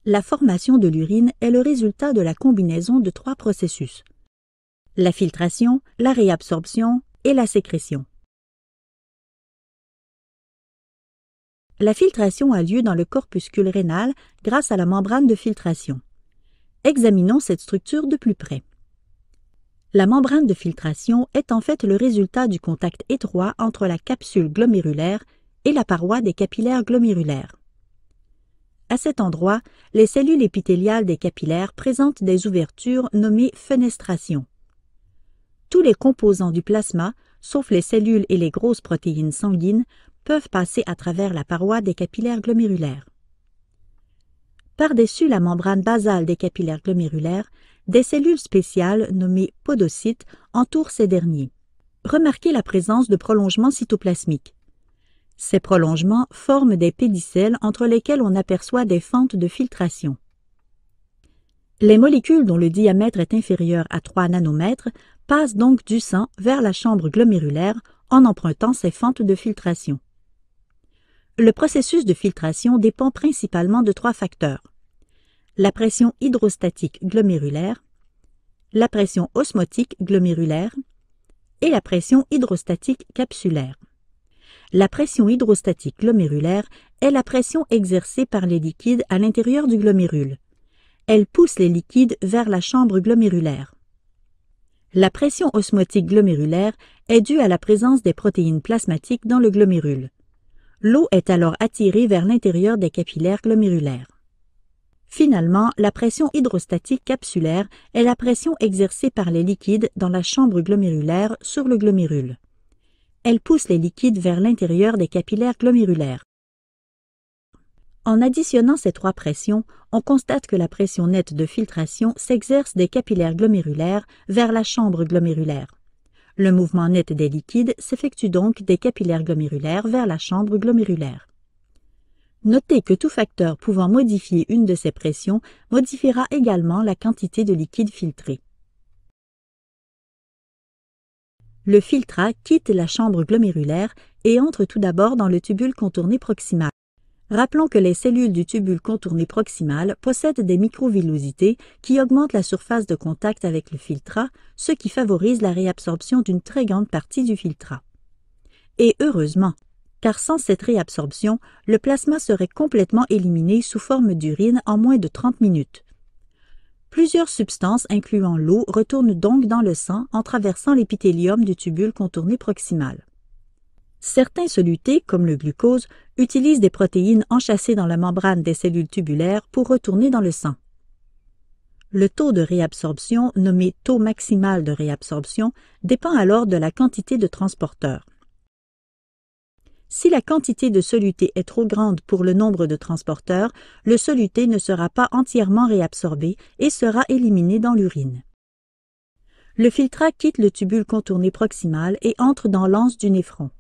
La formation de l'urine est le résultat de la combinaison de 3 processus: la filtration, la réabsorption et la sécrétion. La filtration a lieu dans le corpuscule rénal grâce à la membrane de filtration. Examinons cette structure de plus près. La membrane de filtration est en fait le résultat du contact étroit entre la capsule glomérulaire et la paroi des capillaires glomérulaires. À cet endroit, les cellules épithéliales des capillaires présentent des ouvertures nommées fenestrations. Tous les composants du plasma, sauf les cellules et les grosses protéines sanguines, peuvent passer à travers la paroi des capillaires glomérulaires. Par-dessus la membrane basale des capillaires glomérulaires, des cellules spéciales nommées podocytes entourent ces derniers. Remarquez la présence de prolongements cytoplasmiques. Ces prolongements forment des pédicelles entre lesquelles on aperçoit des fentes de filtration. Les molécules dont le diamètre est inférieur à 3 nanomètres passent donc du sang vers la chambre glomérulaire en empruntant ces fentes de filtration. Le processus de filtration dépend principalement de 3 facteurs: la pression hydrostatique glomérulaire, la pression osmotique glomérulaire et la pression hydrostatique capsulaire. La pression hydrostatique glomérulaire est la pression exercée par les liquides à l'intérieur du glomérule. Elle pousse les liquides vers la chambre glomérulaire. La pression osmotique glomérulaire est due à la présence des protéines plasmatiques dans le glomérule. L'eau est alors attirée vers l'intérieur des capillaires glomérulaires. Finalement, la pression hydrostatique capsulaire est la pression exercée par les liquides dans la chambre glomérulaire sur le glomérule. Elle pousse les liquides vers l'intérieur des capillaires glomérulaires. En additionnant ces 3 pressions, on constate que la pression nette de filtration s'exerce des capillaires glomérulaires vers la chambre glomérulaire. Le mouvement net des liquides s'effectue donc des capillaires glomérulaires vers la chambre glomérulaire. Notez que tout facteur pouvant modifier une de ces pressions modifiera également la quantité de liquide filtré. Le filtrat quitte la chambre glomérulaire et entre tout d'abord dans le tubule contourné proximal. Rappelons que les cellules du tubule contourné proximal possèdent des microvillosités qui augmentent la surface de contact avec le filtrat, ce qui favorise la réabsorption d'une très grande partie du filtrat. Et heureusement, car sans cette réabsorption, le plasma serait complètement éliminé sous forme d'urine en moins de 30 minutes. Plusieurs substances, incluant l'eau, retournent donc dans le sang en traversant l'épithélium du tubule contourné proximal. Certains solutés, comme le glucose, utilisent des protéines enchâssées dans la membrane des cellules tubulaires pour retourner dans le sang. Le taux de réabsorption, nommé taux maximal de réabsorption, dépend alors de la quantité de transporteurs. Si la quantité de soluté est trop grande pour le nombre de transporteurs, le soluté ne sera pas entièrement réabsorbé et sera éliminé dans l'urine. Le filtrat quitte le tubule contourné proximal et entre dans l'anse du néphron.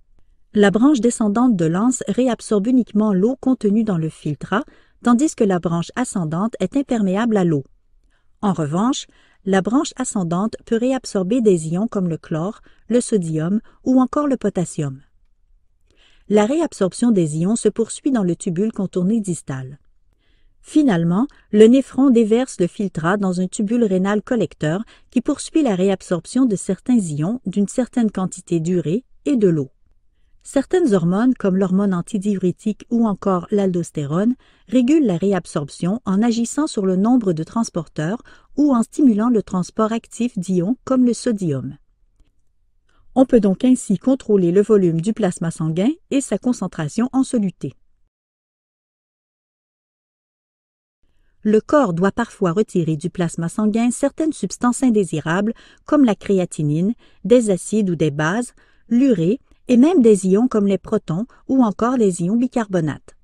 La branche descendante de l'anse réabsorbe uniquement l'eau contenue dans le filtrat, tandis que la branche ascendante est imperméable à l'eau. En revanche, la branche ascendante peut réabsorber des ions comme le chlore, le sodium ou encore le potassium. La réabsorption des ions se poursuit dans le tubule contourné distal. Finalement, le néphron déverse le filtrat dans un tubule rénal collecteur qui poursuit la réabsorption de certains ions d'une certaine quantité d'urée et de l'eau. Certaines hormones, comme l'hormone antidiurétique ou encore l'aldostérone, régulent la réabsorption en agissant sur le nombre de transporteurs ou en stimulant le transport actif d'ions comme le sodium. On peut donc ainsi contrôler le volume du plasma sanguin et sa concentration en soluté. Le corps doit parfois retirer du plasma sanguin certaines substances indésirables comme la créatinine, des acides ou des bases, l'urée, et même des ions comme les protons ou encore les ions bicarbonates.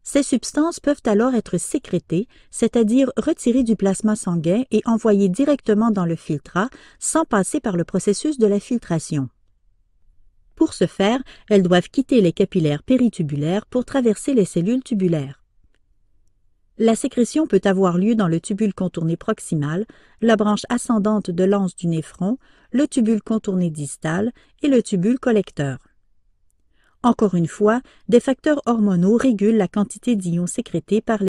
Ces substances peuvent alors être sécrétées, c'est-à-dire retirées du plasma sanguin et envoyées directement dans le filtrat sans passer par le processus de la filtration. Pour ce faire, elles doivent quitter les capillaires péritubulaires pour traverser les cellules tubulaires. La sécrétion peut avoir lieu dans le tubule contourné proximal, la branche ascendante de l'anse du néphron, le tubule contourné distal et le tubule collecteur. Encore une fois, des facteurs hormonaux régulent la quantité d'ions sécrétés par les